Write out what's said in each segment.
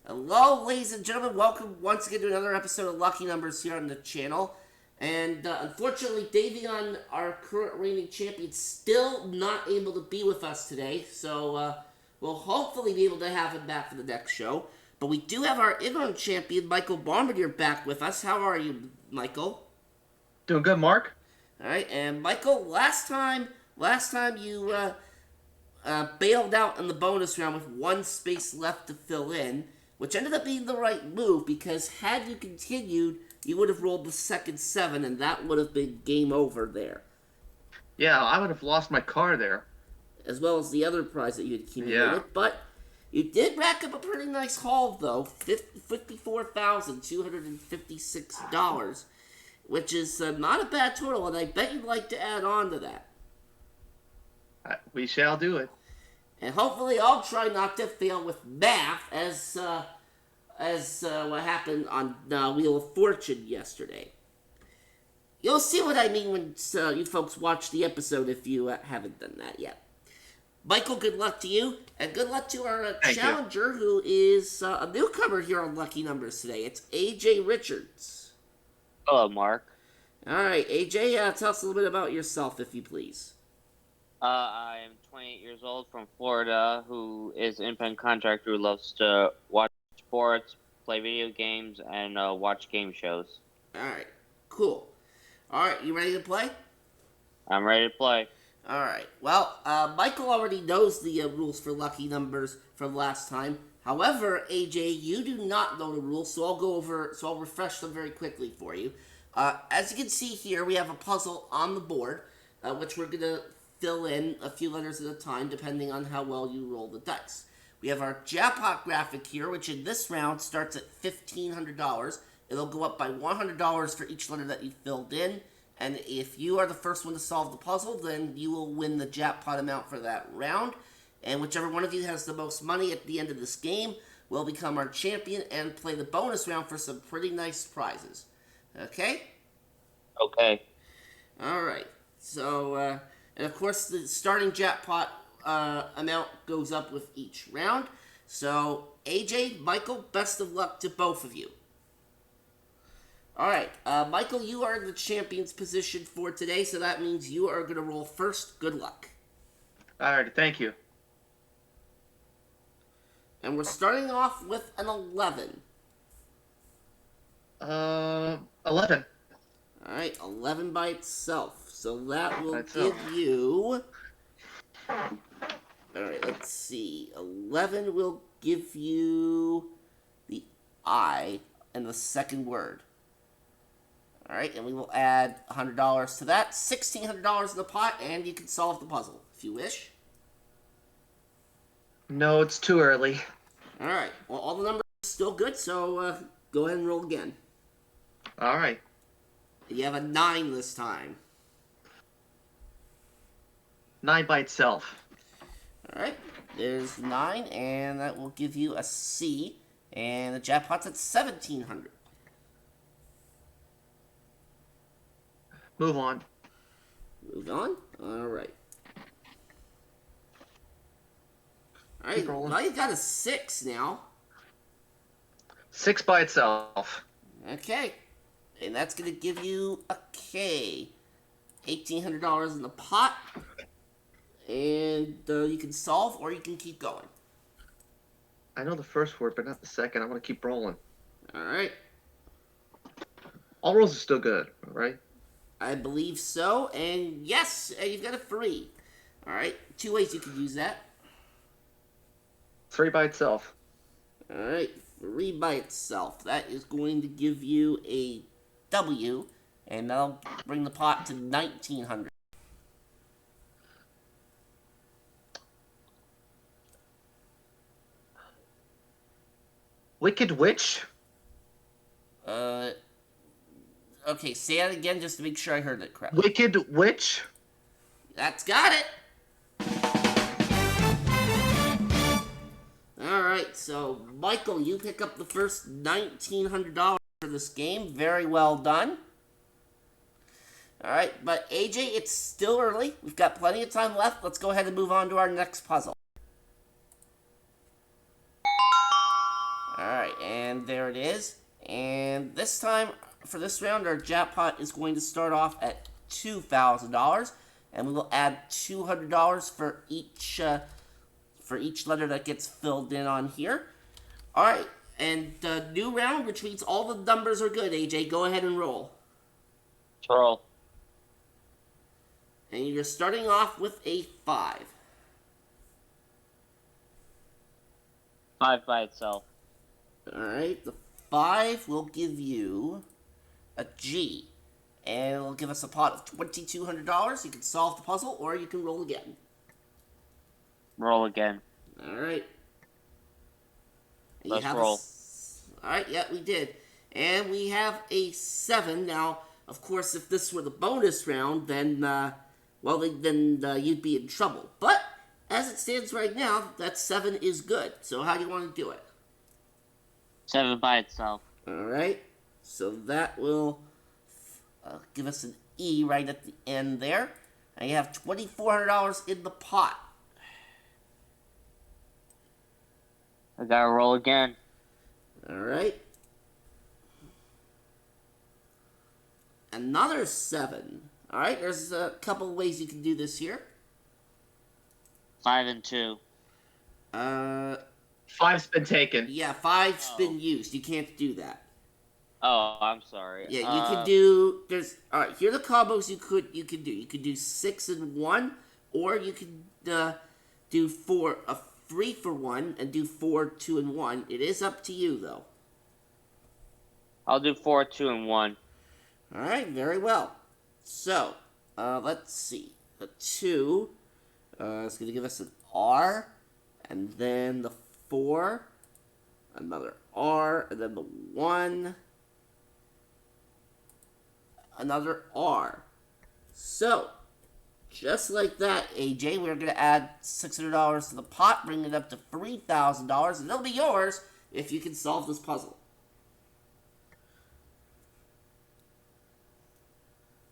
Hello, ladies and gentlemen. Welcome once again to another episode of Lucky Numbers here on the channel. And unfortunately, Davion, our current reigning champion, still not able to be with us today. So we'll hopefully be able to have him back for the next show. But we do have our interim champion, Michael Bombardier, back with us. How are you, Michael? Doing good, Mark. All right, and Michael, last time you bailed out in the bonus round with one space left to fill in, which ended up being the right move because had you continued, you would have rolled the second 7, and that would have been game over there, Yeah, I would have lost my car there. as well as the other prize that you had accumulated. Yeah. But you did rack up a pretty nice haul, though, $54,256, which is not a bad total, and I bet you'd like to add on to that. We shall do it. And hopefully I'll try not to fail with math as what happened on Wheel of Fortune yesterday. You'll see what I mean when you folks watch the episode if you haven't done that yet. Michael, good luck to you, and good luck to our Thank challenger, who is a newcomer here on Lucky Numbers today. It's AJ Richards. Hello, Mark. All right, AJ, tell us a little bit about yourself, if you please. I am 28 years old from Florida, who is an independent contractor who loves to watch sports, play video games, and watch game shows. All right, cool. All right, you ready to play? I'm ready to play. All right. Well, Michael already knows the rules for lucky numbers from last time. However, AJ, you do not know the rules, so I'll refresh them very quickly for you. As you can see here, we have a puzzle on the board, which we're gonna fill in a few letters at a time, depending on how well you roll the dice. We have our jackpot graphic here, which in this round starts at $1,500. It'll go up by $100 for each letter that you filled in. And if you are the first one to solve the puzzle, then you will win the jackpot amount for that round. And whichever one of you has the most money at the end of this game will become our champion and play the bonus round for some pretty nice prizes. Okay? Okay. All right. So, and of course, the starting jackpot amount goes up with each round. So, AJ, Michael, best of luck to both of you. All right, Michael, you are in the champion's position for today, so that means you are going to roll first. Good luck. All right, thank you. And we're starting off with an 11. 11. All right, 11 by itself. So that will That's give all. you... All right, let's see. 11 will give you the I and the second word. All right, and we will add $100 to that. $1,600 in the pot, and you can solve the puzzle if you wish. No, it's too early. All right, well, all the numbers are still good, so go ahead and roll again. All right. You have a 9 this time. 9 by itself. All right, there's 9, and that will give you a C, and the jackpot's at $1,700. Move on. Move on. All right. All right, Keep rolling. now you got a 6 now. 6 by itself. Okay, and that's going to give you a K. $1,800 in the pot, and you can solve or you can keep going. I know the first word, but not the second. I want to keep rolling. All right, All rolls are still good, all right? I believe so, and yes, you've got a 3. All right, 2 ways you can use that. 3 by itself. All right, 3 by itself. That is going to give you a W, and that'll bring the pot to $1,900. Wicked Witch. Okay, say that again just to make sure I heard it correctly. Wicked Witch. That's got it. Alright, so Michael, you pick up the first $1,900 for this game. Very well done. Alright, but AJ, it's still early. We've got plenty of time left. Let's go ahead and move on to our next puzzle. Alright. And there it is. And this time, for this round, our jackpot is going to start off at $2,000, and we will add $200 for each letter that gets filled in on here. All right, and the new round, which means all the numbers are good. AJ, go ahead and roll. Roll. And you're starting off with a 5. 5 by itself. All right, the 5 will give you a G, and it'll give us a pot of $2,200. You can solve the puzzle, or you can roll again. Roll again. All right. Let's roll. All right, yeah, we did. And we have a 7. Now, of course, if this were the bonus round, then, you'd be in trouble. But, as it stands right now, that 7 is good. So how do you want to do it? 7 by itself. All right. So that will give us an E right at the end there. And you have $2,400 in the pot. I gotta roll again. All right. Another 7. All right, there's a couple of ways you can do this here. 5 and 2. 5's been taken. Yeah, 5's been used. You can't do that. Oh, I'm sorry. Yeah, you can do. All right. Here are the combos you could do. You could do 6 and 1, or you could do 3 for 1 and do 4, 2 and 1. It is up to you though. I'll do 4, 2 and 1. All right, very well. So, let's see. The 2 is going to give us an R, and then the 4, another R, and then the 1, another R. So, just like that, AJ, we're going to add $600 to the pot, bring it up to $3,000, and it'll be yours if you can solve this puzzle.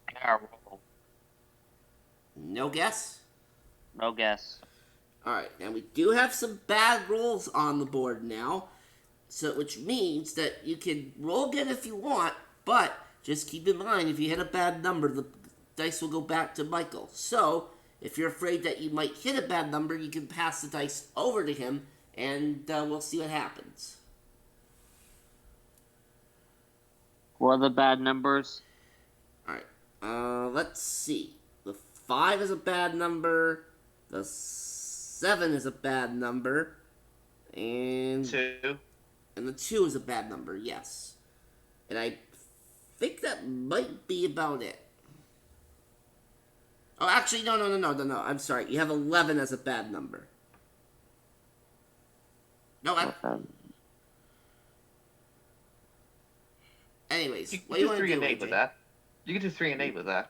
I gotta roll. No guess? No guess. Alright, and we do have some bad rolls on the board now, so which means that you can roll again if you want, but just keep in mind, if you hit a bad number, the dice will go back to Michael. So, if you're afraid that you might hit a bad number, you can pass the dice over to him, and we'll see what happens. What are the bad numbers? Alright, let's see. The 5 is a bad number, the 7 is a bad number, and 2. And the 2 is a bad number, yes. And I think that might be about it. Oh, actually, no. I'm sorry. You have 11 as a bad number. No, anyways, You what can do you do want to 3 do, and 8 AJ? with that. You can do 3 and 8 with that.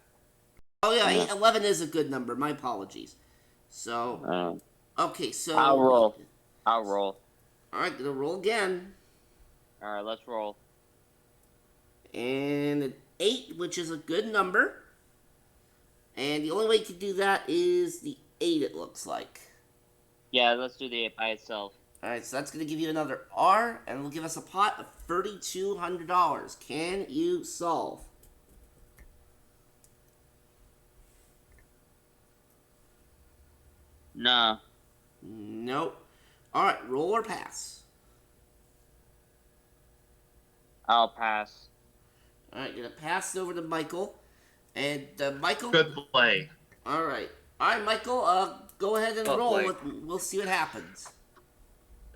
Oh, yeah, 11 is a good number. My apologies. So, okay, so... I'll roll. Alright, gonna roll again. Alright, let's roll. And an 8, which is a good number. And the only way to do that is the 8, it looks like. Yeah, let's do the 8 by itself. Alright, so that's going to give you another R, and it'll give us a pot of $3,200. Can you solve? No. Nope. Alright, roll or pass? I'll pass. Alright, gonna pass it over to Michael. And, Michael... Good play. Alright. Alright, Michael, go ahead and Good roll. play. We'll see what happens.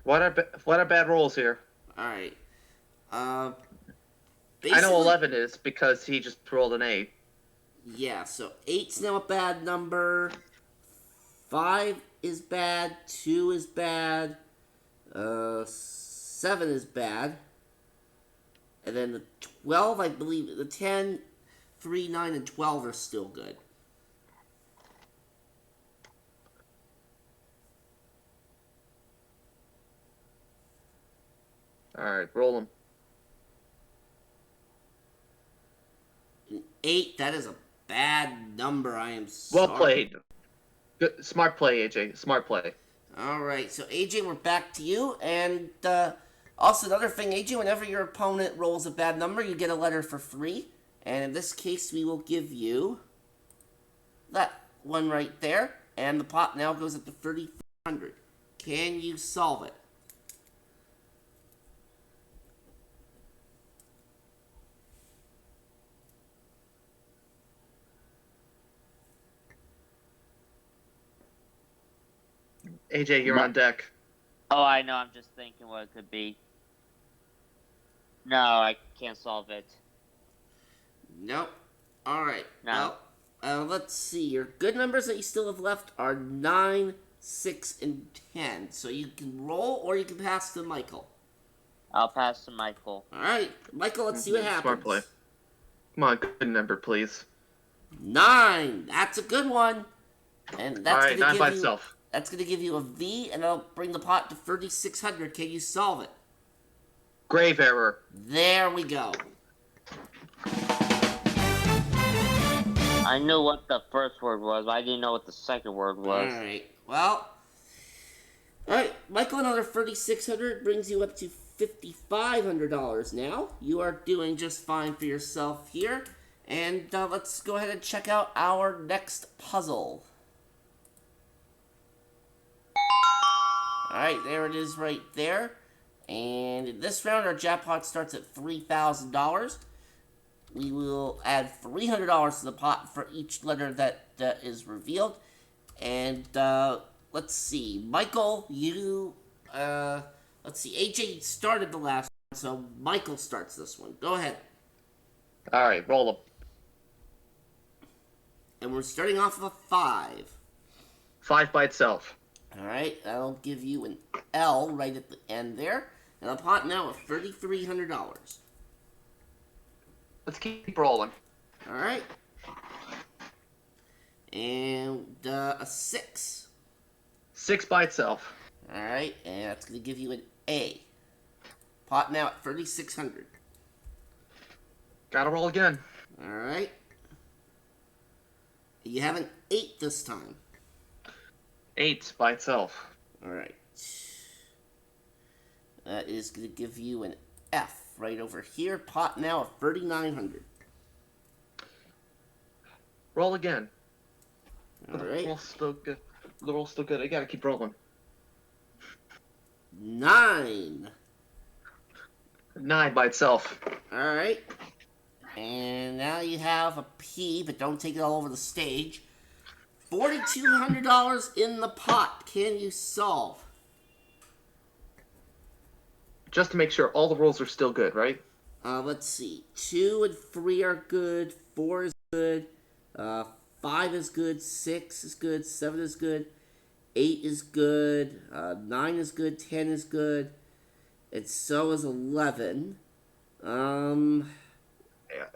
What are bad rolls here? Alright. I Basically, know 11 is because he just rolled an 8. Yeah, so 8's now a bad number. 5 is bad. 2 is bad. 7 is bad. And then the 12, I believe, the 10, 3, 9, and 12 are still good. Alright, roll them. 8, that is a bad number. I am sorry. Well played. Good, smart play, AJ. Smart play. Alright, so AJ, we're back to you. And Also, another thing, AJ, whenever your opponent rolls a bad number, you get a letter for free. And in this case, we will give you that one right there. And the pot now goes up to 3,400. Can you solve it? AJ, you're on deck. Oh, I know. I'm just thinking what it could be. No, I can't solve it. Nope. Alright. No. Well, let's see. Your good numbers that you still have left are 9, 6, and 10. So you can roll or you can pass to Michael. I'll pass to Michael. Alright. Michael, let's see what happens. Smart play. Come on, good number, please. 9. That's a good one. And that's Alright, 9 by you, itself. That's going to give you a V, and that'll bring the pot to 3,600. Can you solve it? Grave error. There we go. I knew what the first word was, but I didn't know what the second word was. Alright. Well. Alright, Michael, another 3,600 brings you up to $5,500 now. You are doing just fine for yourself here. And let's go ahead and check out our next puzzle. Alright, there it is right there. And in this round, our jackpot starts at $3,000. We will add $300 to the pot for each letter that is revealed. And let's see. Michael, you... let's see. AJ started the last one, so Michael starts this one. Go ahead. Alright, roll them. And we're starting off with a 5. 5 by itself. Alright, that'll give you an L right at the end there. And a pot now of $3,300. Let's keep rolling. Alright. And a 6. 6 by itself. Alright, and that's going to give you an A. Pot now at 3,600. Gotta roll again. Alright. You have an 8 this time. 8 by itself. Alright. That is going to give you an F right over here. Pot now at 3,900. Roll again. Alright. Roll's still good. The roll's still good. I gotta keep rolling. 9. 9 by itself. Alright. And now you have a P, but don't take it all over the stage. $4,200 in the pot. Can you solve? Just to make sure all the rolls are still good, right? Let's see. 2 and 3 are good. 4 is good. 5 is good. 6 is good. 7 is good. 8 is good. 9 is good. 10 is good. And so is 11.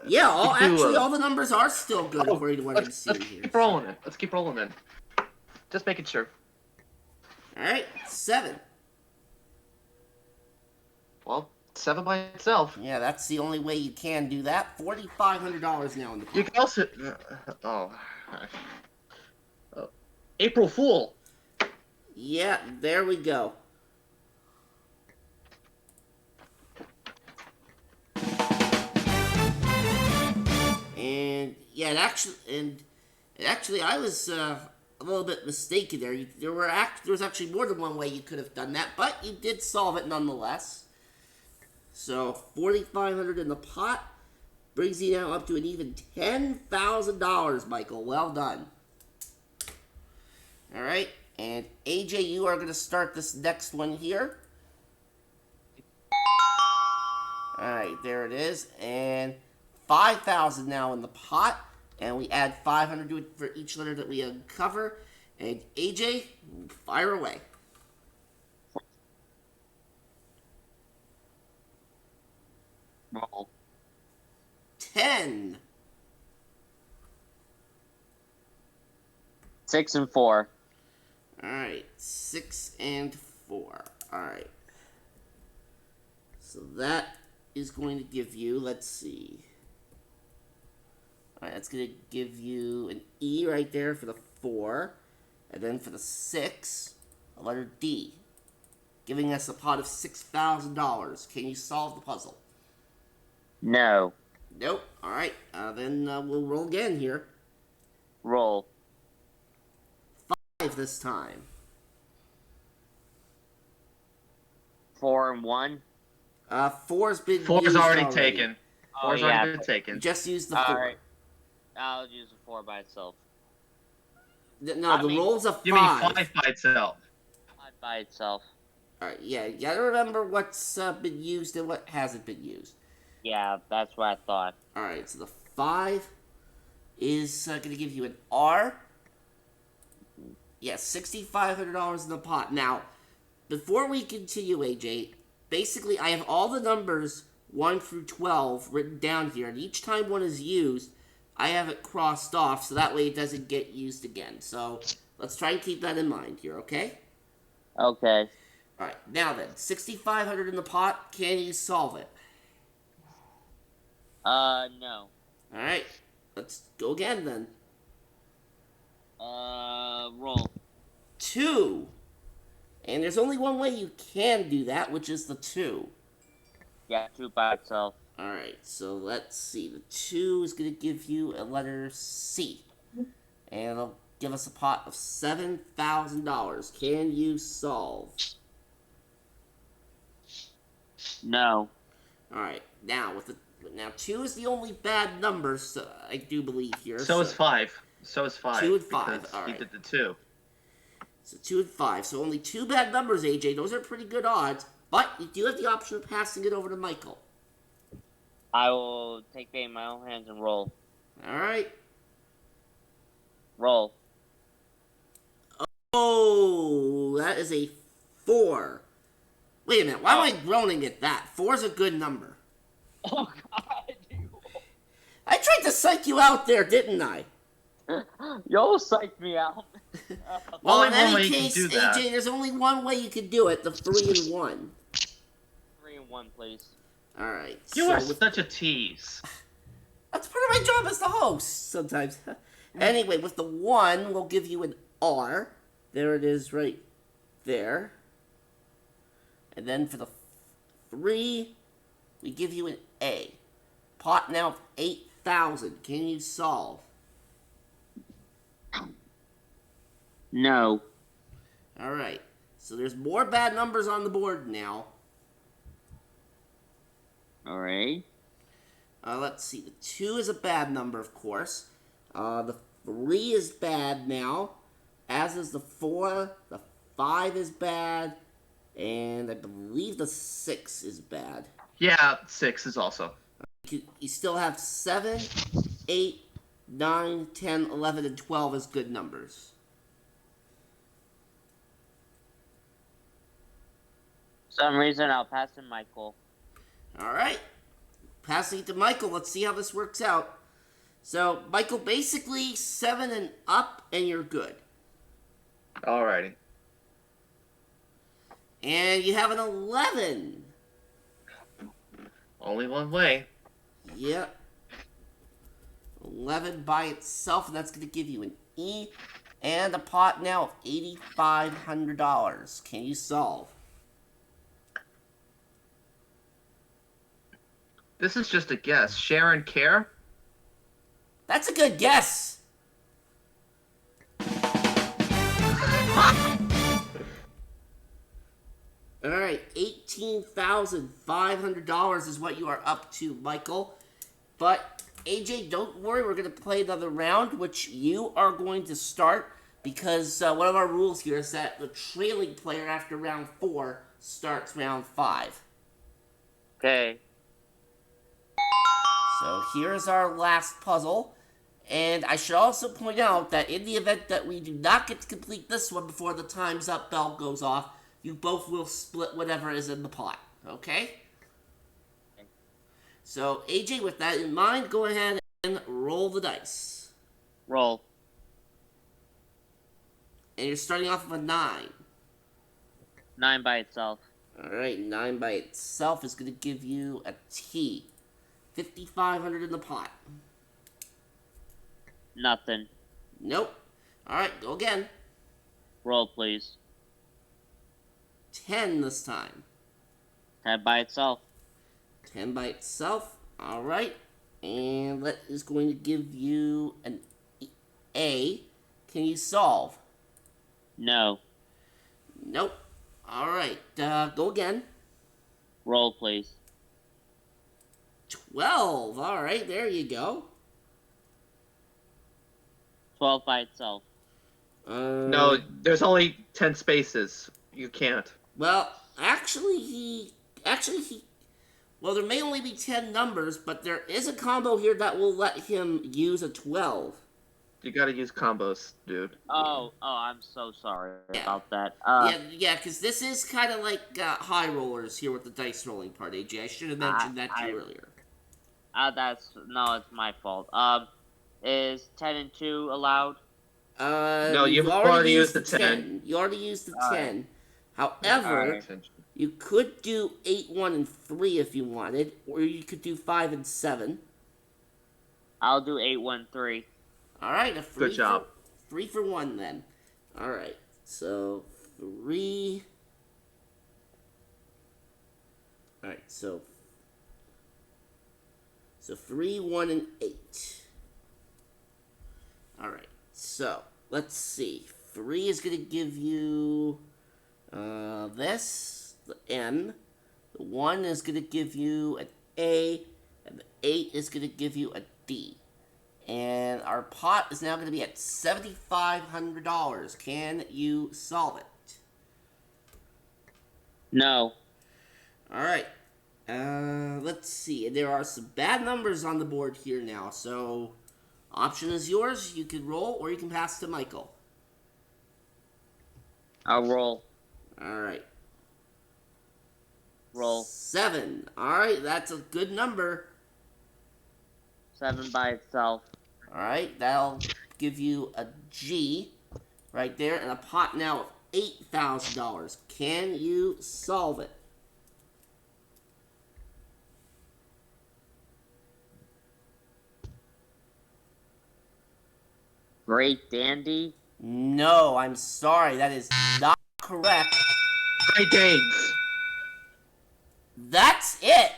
Yeah, all the numbers are still good according to what I'm seeing here. Keep rolling it. Let's keep rolling then. Just making sure. Alright, 7. Well, 7 by itself. Yeah, that's the only way you can do that. $4,500 now in the pot. You can also... April Fool. Yeah, there we go. And yeah, actually, I was a little bit mistaken there. There was actually more than one way you could have done that, but you did solve it nonetheless. So $4,500 in the pot brings you now up to an even $10,000, Michael. Well done. All right, and AJ, you are going to start this next one here. All right, there it is, and $5,000 now in the pot, and we add $500 to it for each letter that we uncover. And AJ, fire away. Roll. 10. 6 and 4. Alright, 6 and 4. Alright. So that is going to give you, let's see. Alright, that's going to give you an E right there for the 4. And then for the 6, a letter D. giving us a pot of $6,000. Can you solve the puzzle? No. Nope. All right. Then we'll roll again here. Roll. 5 this time. 4 and 1. 4's been Four's used already taken. Four's already been You taken. just used the 4. Alright. I'll use a 4 by itself. No, the roll's a 5. You mean 5 by itself? 5 by itself. Alright, yeah, you gotta remember what's been used and what hasn't been used. Yeah, that's what I thought. Alright, so the 5 is gonna give you an R. Yeah, $6,500 in the pot. Now, before we continue, AJ, basically I have all the numbers 1 through 12 written down here, and each time one is used, I have it crossed off, so that way it doesn't get used again. So, let's try and keep that in mind here, okay? Okay. Alright, now then, $6,500 in the pot, can you solve it? No. Alright, let's go again then. Roll. 2. And there's only one way you can do that, which is the 2. Yeah, 2 by itself. Alright, so let's see. The 2 is going to give you a letter C. And it'll give us a pot of $7,000. Can you solve? No. Alright, now 2 is the only bad number, so I do believe here. So is 5. So is 5. 2 and 5, because alright. He did the 2. So 2 and 5. So only 2 bad numbers, AJ. Those are pretty good odds. But you do have the option of passing it over to Michael. I will take fate in my own hands and roll. Alright. Roll. Oh, that is a 4. Wait a minute. Why am I groaning at that? 4's a good number. Oh, God. I tried to psych you out there, didn't I? You almost psyched me out. Well, Only in one way any you can case, do that. AJ, there's only one way you can do it. The 3 and 1. 3 and 1, please. Alright. You so are with such a tease. That's part of my job as the host, sometimes. Anyway, with the 1, we'll give you an R. There it is right there. And then for the 3, we give you an A. Pot now of 8,000. Can you solve? No. Alright. So there's more bad numbers on the board now. Alright. Let's see. The 2 is a bad number, of course. The 3 is bad now. As is the 4. The 5 is bad. And I believe the 6 is bad. Yeah, 6 is also. You still have 7, 8, 9, 10, 11, and 12 as good numbers. For some reason, I'll pass to Michael. Alright. Passing it to Michael. Let's see how this works out. So, Michael, basically 7 and up, and you're good. Alrighty. And you have an 11. Only one way. Yep. 11 by itself, and that's going to give you an E. And a pot now of $8,500. Can you solve? This is just a guess. Sharon Care? That's a good guess. Alright, $18,500 is what you are up to, Michael. But, AJ, don't worry, we're going to play another round, which you are going to start, because one of our rules here is that the trailing player after round 4 starts round 5. Okay. So here's our last puzzle. And I should also point out that in the event that we do not get to complete this one before the time's up bell goes off, you both will split whatever is in the pot. Okay? So, AJ, with that in mind, go ahead and roll the dice. Roll. And you're starting off with a 9. 9 by itself. Alright, 9 by itself is going to give you a T. 5,500 in the pot. Nothing. Nope. Alright, go again. Roll, please. 10 this time. 10 by itself. 10 by itself. All right. And that is going to give you an A. Can you solve? No. Nope. All right. Go again. Roll, please. 12. All right. There you go. 12 by itself. No, there's only 10 spaces. You can't. Well, well, there may only be 10 numbers, but there is a combo here that will let him use a 12. You gotta use combos, dude. Oh, I'm so sorry about that. Yeah, because this is kind of like high rollers here with the dice rolling part, AJ. I should have mentioned that to you earlier. It's my fault. Is 10 and 2 allowed? No, you've already used the 10. You already used the All 10. However, you could do 8, 1, and 3 if you wanted, or you could do 5 and 7. I'll do 8, 1, 3. All right, Good job. 3 for 1 then. All right, so 3. All right, so 3, 1, and 8. All right, so let's see. 3 is going to give you this, the N. The 1 is going to give you an A, and the 8 is going to give you a D. And our pot is now going to be at $7,500. Can you solve it? No. All right. Let's see. There are some bad numbers on the board here now, so option is yours. You can roll, or you can pass to Michael. I'll roll. All right. Roll. 7. All right, that's a good number. 7 by itself. All right, that'll give you a G right there, and a pot now of $8,000. Can you solve it? Great Dandy. No, I'm sorry. That is not correct. Great Danes. That's it.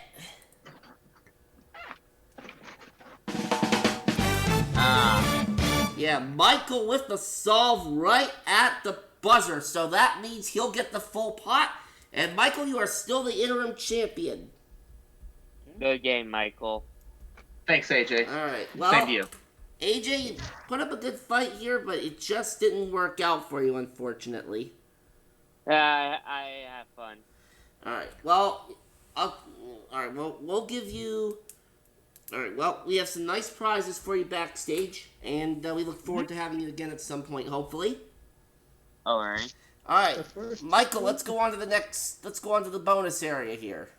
Yeah, Michael with the solve right at the buzzer. So that means he'll get the full pot. And Michael, you are still the interim champion. Good game, Michael. Thanks, AJ. All right. Well, Same to you. AJ, you put up a good fight here, but it just didn't work out for you, unfortunately. I have fun. All right. Well, all right. Well, we'll give you. All right. Well, we have some nice prizes for you backstage, and we look forward to having you again at some point, hopefully. All right. All right, Michael. Let's go on to the next. Let's go on to the bonus area here.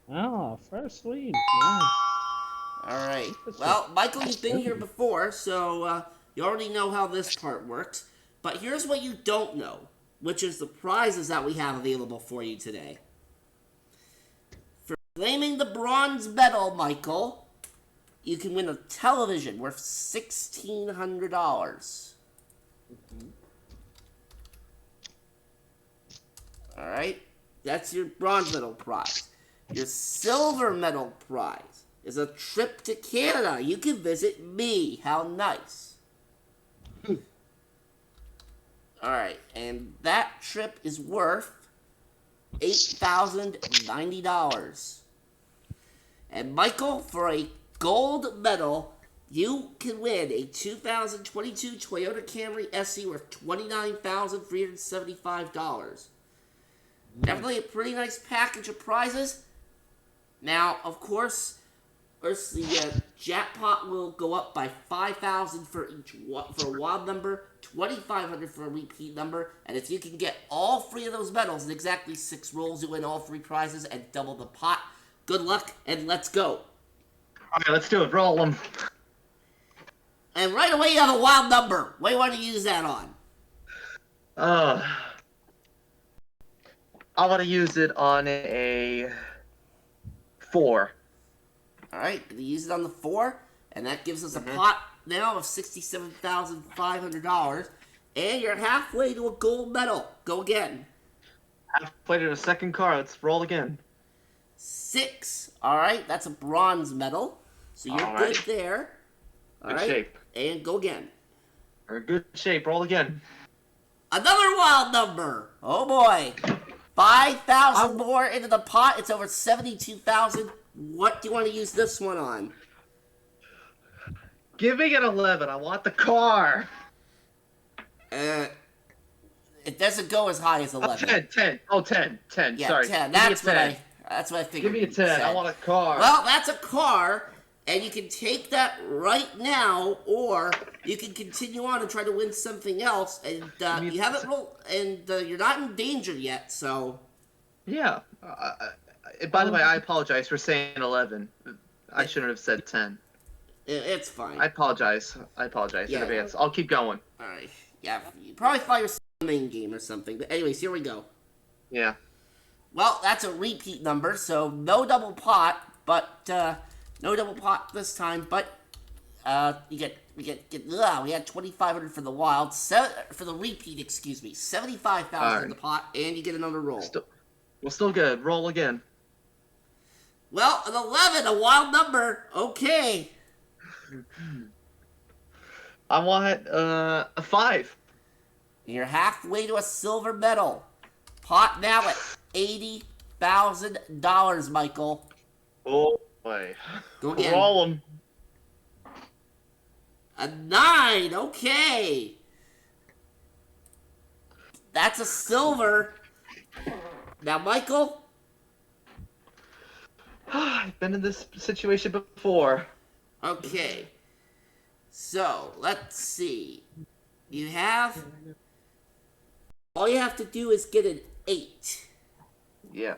Oh, first lead. Yeah. All right. Well, Michael, you've been here before, so you already know how this part works. But here's what you don't know, which is the prizes that we have available for you today. For claiming the bronze medal, Michael, you can win a television worth $1,600. All right? That's your bronze medal prize. Your silver medal prize is a trip to Canada. You can visit me. How nice. Alright, and that trip is worth $8,090. And Michael, for a gold medal, you can win a 2022 Toyota Camry SE worth $29,375. Definitely a pretty nice package of prizes. Now, of course, the jackpot will go up by $5,000 for a wild number, $2,500 for a repeat number, and if you can get all 3 of those medals in exactly 6 rolls, you win all 3 prizes and double the pot. Good luck, and let's go. All right, let's do it. Roll them. And right away, you have a wild number. What do you want to use that on? I want to use it on a 4. All right, gonna use it on the 4, and that gives us a pot now of $67,500, and you're halfway to a gold medal. Go again. Halfway to the second card. Let's roll again. 6. All right, that's a bronze medal. So you're All good right. there. All Good right, shape. and go again. We're in good shape. Roll again. Another wild number. Oh boy. 5,000 more into the pot. It's over 72,000. What do you want to use this one on? Give me an 11. I want the car. It doesn't go as high as 11. 10, 10. Oh, 10. 10. Yeah, Sorry. 10. Give me a That's what 10. that's what I figured. Give me a you 10. said. I want a car. Well, that's a car, and you can take that right now, or you can continue on and try to win something else. And you haven't rolled, and you're not in danger yet. So Yeah. By the way, I apologize for saying 11. I shouldn't have said 10. it's fine. I apologize. in advance. I'll keep going. All right. Yeah, you probably find yourself in the main game or something. But anyways, here we go. Yeah. Well, that's a repeat number, so no double pot, but no double pot this time. But we had 2,500 for the wild, for the repeat. Excuse me, 75,000 in the pot, and you get another roll. Still good. Roll again. Well, an 11, a wild number. Okay. I want a 5. You're halfway to a silver medal. Pot now at $80,000, Michael. Oh boy. Go again. Roll them. A 9, okay. That's a silver. Now, Michael. I've been in this situation before. Okay. So, let's see. All you have to do is get an 8. Yeah.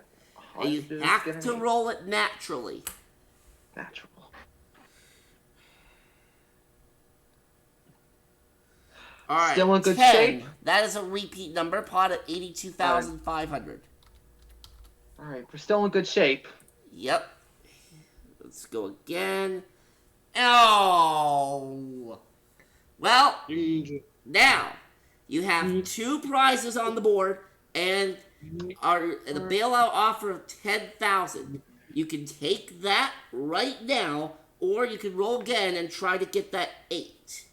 And you have to roll it naturally. Natural. All right. Still in good 10. shape? That is a repeat number. Pot at 82,500. All right, we're still in good shape. Yep. Let's go again. Oh. Well, now you have 2 prizes on the board and the bailout offer of 10,000. You can take that right now, or you can roll again and try to get that 8.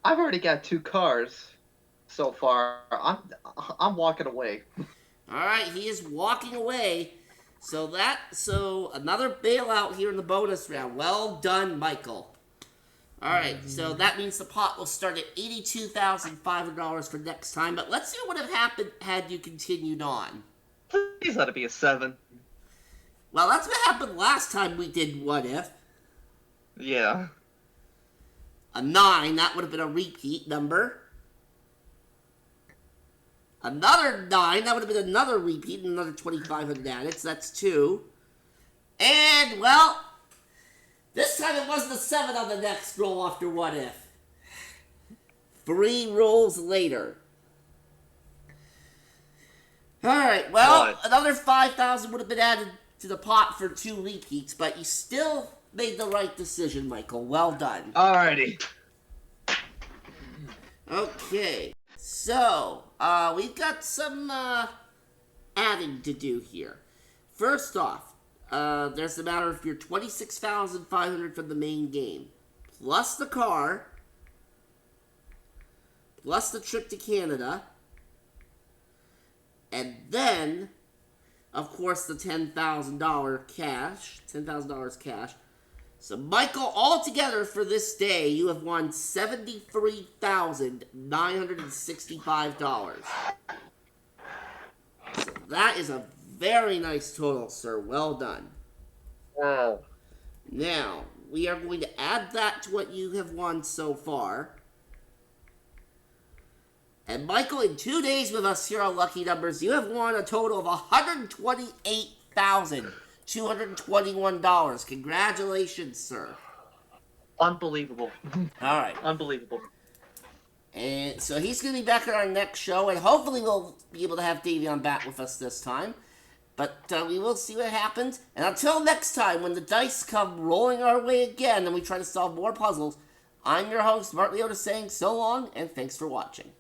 I've already got 2 cars so far. I'm walking away. All right, he is walking away. So another bailout here in the bonus round. Well done, Michael. All right, so that means the pot will start at $82,500 for next time. But let's see what would have happened had you continued on. Please let it be a 7. Well, that's what happened last time we did What If. Yeah. A 9, that would have been a repeat number. Another 9, that would have been another repeat, and another 2,500 added, so that's 2. And, well, this time it wasn't a 7 on the next roll after What If. 3 rolls later. Alright, well, another 5,000 would have been added to the pot for 2 repeats, but you still made the right decision, Michael. Well done. Alrighty. Okay, so, we've got some, adding to do here. First off, there's the matter of your 26,500 from the main game, plus the car, plus the trip to Canada, and then, of course, the $10,000 cash. So, Michael, altogether for this day, you have won $73,965. So that is a very nice total, sir. Well done. Wow. Now, we are going to add that to what you have won so far. And Michael, in 2 days with us here on Lucky Numbers, you have won a total of $128,221. Congratulations, sir. Unbelievable. All right. Unbelievable. And so he's going to be back at our next show, and hopefully we'll be able to have Davion back with us this time. But we will see what happens. And until next time, when the dice come rolling our way again and we try to solve more puzzles, I'm your host, Mark Leota, saying so long and thanks for watching.